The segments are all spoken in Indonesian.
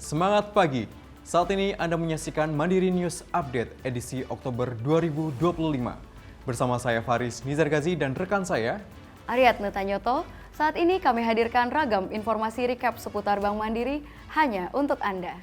Semangat pagi! Saat ini Anda menyaksikan Mandiri News Update edisi Oktober 2025. Bersama saya Faris Nizargazi dan rekan saya, Ariadne Tanyoto. Saat ini kami hadirkan ragam informasi recap seputar Bank Mandiri hanya untuk Anda.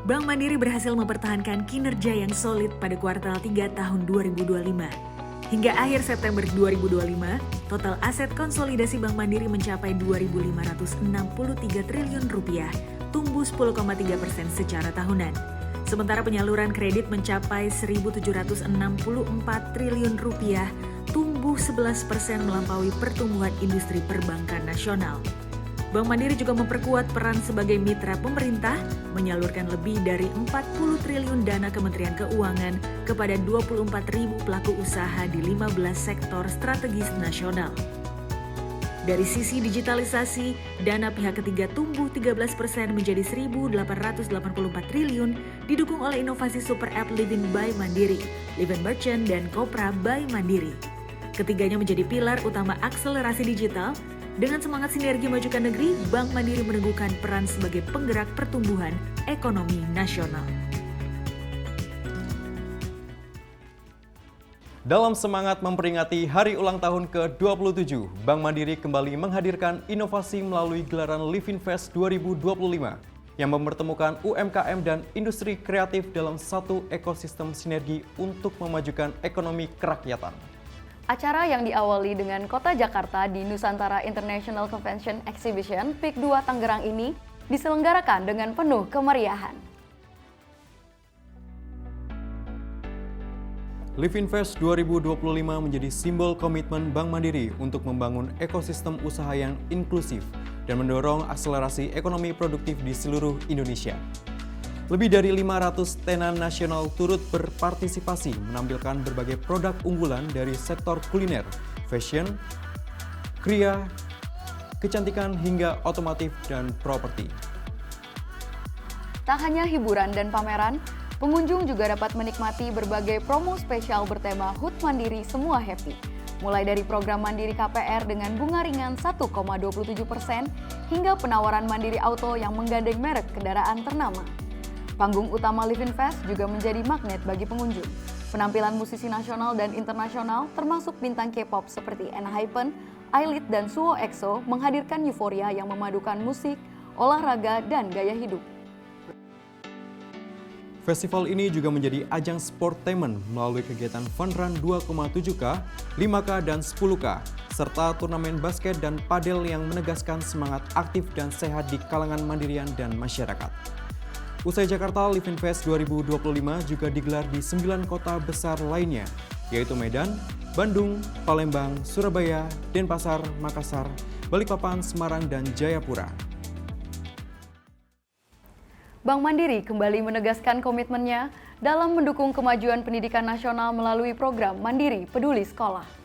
Bank Mandiri berhasil mempertahankan kinerja yang solid pada kuartal 3 tahun 2025. Hingga akhir September 2025, total aset konsolidasi Bank Mandiri mencapai Rp2.563 triliun, tumbuh 10,3% secara tahunan. Sementara penyaluran kredit mencapai Rp1.764 triliun, tumbuh 11% melampaui pertumbuhan industri perbankan nasional. Bank Mandiri juga memperkuat peran sebagai mitra pemerintah, menyalurkan lebih dari 40 triliun dana Kementerian Keuangan kepada 24.000 pelaku usaha di 15 sektor strategis nasional. Dari sisi digitalisasi, dana pihak ketiga tumbuh 13% menjadi Rp1.884 triliun, didukung oleh inovasi super app Livin by Mandiri, Livin Merchant, dan Kopra by Mandiri. Ketiganya menjadi pilar utama akselerasi digital. Dengan semangat sinergi majukan negeri, Bank Mandiri meneguhkan peran sebagai penggerak pertumbuhan ekonomi nasional. dalam semangat memperingati Hari Ulang Tahun ke-27, Bank Mandiri kembali menghadirkan inovasi melalui gelaran Livinfest 2025 yang mempertemukan UMKM dan industri kreatif dalam satu ekosistem sinergi untuk memajukan ekonomi kerakyatan. Acara yang diawali dengan Kota Jakarta di Nusantara International Convention Exhibition PIK 2 Tangerang ini diselenggarakan dengan penuh kemeriahan. Livinfest 2025 menjadi simbol komitmen Bank Mandiri untuk membangun ekosistem usaha yang inklusif dan mendorong akselerasi ekonomi produktif di seluruh Indonesia. Lebih dari 500 tenan nasional turut berpartisipasi menampilkan berbagai produk unggulan dari sektor kuliner, fashion, kria, kecantikan hingga otomotif dan properti. Tak hanya hiburan dan pameran, pengunjung juga dapat menikmati berbagai promo spesial bertema HUT Mandiri Semua Happy. Mulai dari program Mandiri KPR dengan bunga ringan 1,27% hingga penawaran Mandiri Auto yang menggandeng merek kendaraan ternama. Panggung utama Livinfest juga menjadi magnet bagi pengunjung. Penampilan musisi nasional dan internasional termasuk bintang K-pop seperti ENHYPEN, I-LIT, dan Suho EXO menghadirkan euforia yang memadukan musik, olahraga, dan gaya hidup. Festival ini juga menjadi ajang sportainment melalui kegiatan Fun Run 2,7K, 5K, dan 10K, serta turnamen basket dan padel yang menegaskan semangat aktif dan sehat di kalangan mandirian dan masyarakat. Usai Jakarta, Livinfest 2025 juga digelar di 9 kota besar lainnya, yaitu Medan, Bandung, Palembang, Surabaya, Denpasar, Makassar, Balikpapan, Semarang, dan Jayapura. Bank Mandiri kembali menegaskan komitmennya dalam mendukung kemajuan pendidikan nasional melalui program Mandiri Peduli Sekolah.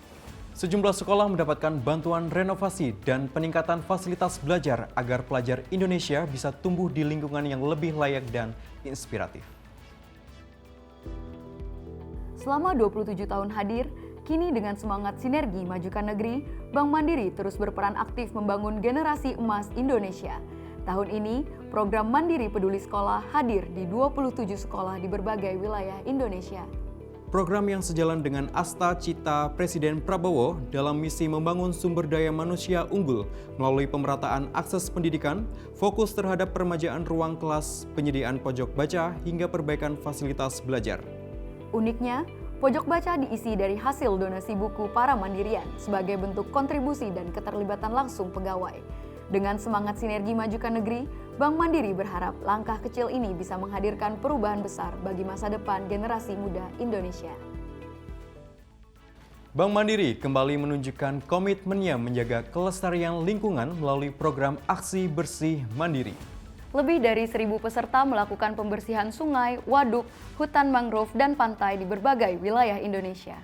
Sejumlah sekolah mendapatkan bantuan renovasi dan peningkatan fasilitas belajar agar pelajar Indonesia bisa tumbuh di lingkungan yang lebih layak dan inspiratif. Selama 27 tahun hadir, kini dengan semangat sinergi majukan negeri, Bank Mandiri terus berperan aktif membangun generasi emas Indonesia. Tahun ini, program Mandiri Peduli Sekolah hadir di 27 sekolah di berbagai wilayah Indonesia. Program yang sejalan dengan Asta Cita Presiden Prabowo dalam misi membangun sumber daya manusia unggul melalui pemerataan akses pendidikan, fokus terhadap peremajaan ruang kelas, penyediaan pojok baca, hingga perbaikan fasilitas belajar. Uniknya, pojok baca diisi dari hasil donasi buku para mandirian sebagai bentuk kontribusi dan keterlibatan langsung pegawai. Dengan semangat sinergi majukan negeri, Bank Mandiri berharap langkah kecil ini bisa menghadirkan perubahan besar bagi masa depan generasi muda Indonesia. Bank Mandiri kembali menunjukkan komitmennya menjaga kelestarian lingkungan melalui program Aksi Bersih Mandiri. Lebih dari 1.000 peserta melakukan pembersihan sungai, waduk, hutan mangrove, dan pantai di berbagai wilayah Indonesia.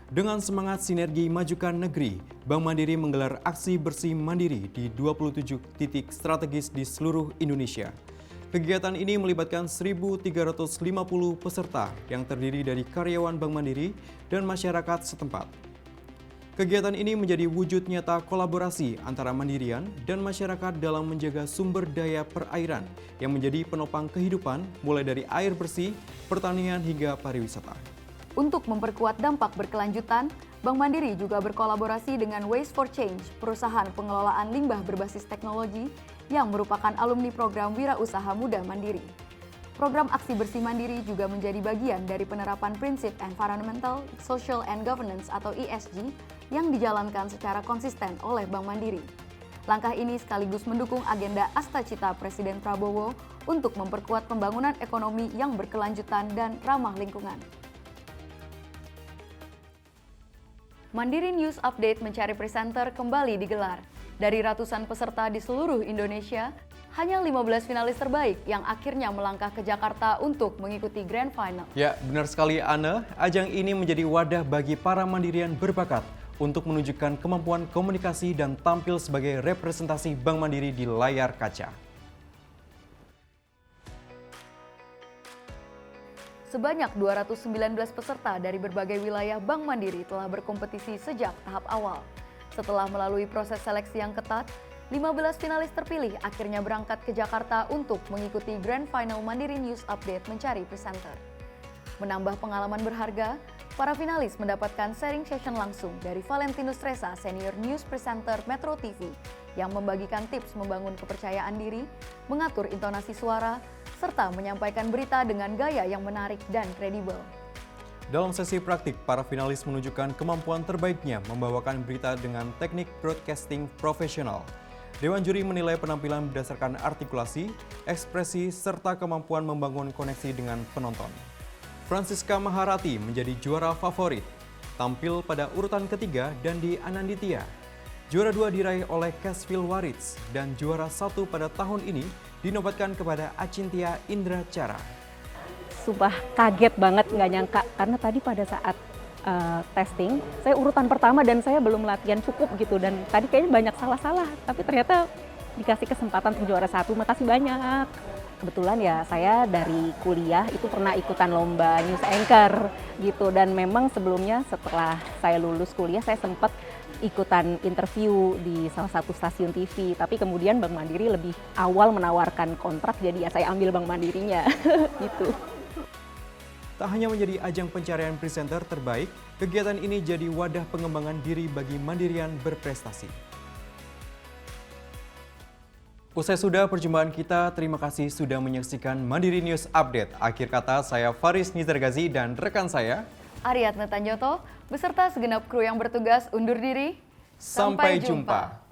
Dengan semangat sinergi majukan negeri, Bank Mandiri menggelar aksi bersih mandiri di 27 titik strategis di seluruh Indonesia. Kegiatan ini melibatkan 1.350 peserta yang terdiri dari karyawan Bank Mandiri dan masyarakat setempat. Kegiatan ini menjadi wujud nyata kolaborasi antara Mandirian dan masyarakat dalam menjaga sumber daya perairan yang menjadi penopang kehidupan mulai dari air bersih, pertanian hingga pariwisata. Untuk memperkuat dampak berkelanjutan, Bank Mandiri juga berkolaborasi dengan Waste for Change, perusahaan pengelolaan limbah berbasis teknologi yang merupakan alumni program Wira Usaha Muda Mandiri. Program Aksi Bersih Mandiri juga menjadi bagian dari penerapan prinsip Environmental, Social and Governance atau ESG yang dijalankan secara konsisten oleh Bank Mandiri. Langkah ini sekaligus mendukung agenda Astacita Presiden Prabowo untuk memperkuat pembangunan ekonomi yang berkelanjutan dan ramah lingkungan. Mandiri News Update mencari presenter kembali digelar. Dari ratusan peserta di seluruh Indonesia, hanya 15 finalis terbaik yang akhirnya melangkah ke Jakarta untuk mengikuti Grand Final. Ya, benar sekali Anne. Ajang ini menjadi wadah bagi para Mandirian berbakat untuk menunjukkan kemampuan komunikasi dan tampil sebagai representasi Bank Mandiri di layar kaca. Sebanyak 219 peserta dari berbagai wilayah Bank Mandiri telah berkompetisi sejak tahap awal. Setelah melalui proses seleksi yang ketat, 15 finalis terpilih akhirnya berangkat ke Jakarta untuk mengikuti Grand Final Mandiri News Update mencari presenter. Menambah pengalaman berharga, para finalis mendapatkan sharing session langsung dari Valentinus Reza, senior news presenter Metro TV, yang membagikan tips membangun kepercayaan diri, mengatur intonasi suara, serta menyampaikan berita dengan gaya yang menarik dan kredibel. Dalam sesi praktik, para finalis menunjukkan kemampuan terbaiknya membawakan berita dengan teknik broadcasting profesional. Dewan juri menilai penampilan berdasarkan artikulasi, ekspresi, serta kemampuan membangun koneksi dengan penonton. Francisca Maharati menjadi juara favorit, tampil pada urutan ketiga dan di Ananditya. Juara 2 diraih oleh Casville Warits dan juara 1 pada tahun ini dinobatkan kepada Acintia Indra Cara. Sumpah kaget banget, nggak nyangka, karena tadi pada saat testing, saya urutan pertama dan saya belum latihan cukup gitu, dan tadi kayaknya banyak salah-salah, tapi ternyata dikasih kesempatan untuk juara 1, makasih banyak. Kebetulan ya saya dari kuliah itu pernah ikutan lomba news anchor gitu, dan memang sebelumnya setelah saya lulus kuliah saya sempat ikutan interview di salah satu stasiun TV, tapi kemudian Bank Mandiri lebih awal menawarkan kontrak, jadi ya saya ambil Bank Mandirinya gitu. Tak hanya menjadi ajang pencarian presenter terbaik, kegiatan ini jadi wadah pengembangan diri bagi Mandirian berprestasi. Usai sudah perjumpaan kita, terima kasih sudah menyaksikan Mandiri News Update. Akhir kata, saya Faris Nizargazi dan rekan saya, Ariadna Tanjoto, beserta segenap kru yang bertugas undur diri. Sampai jumpa.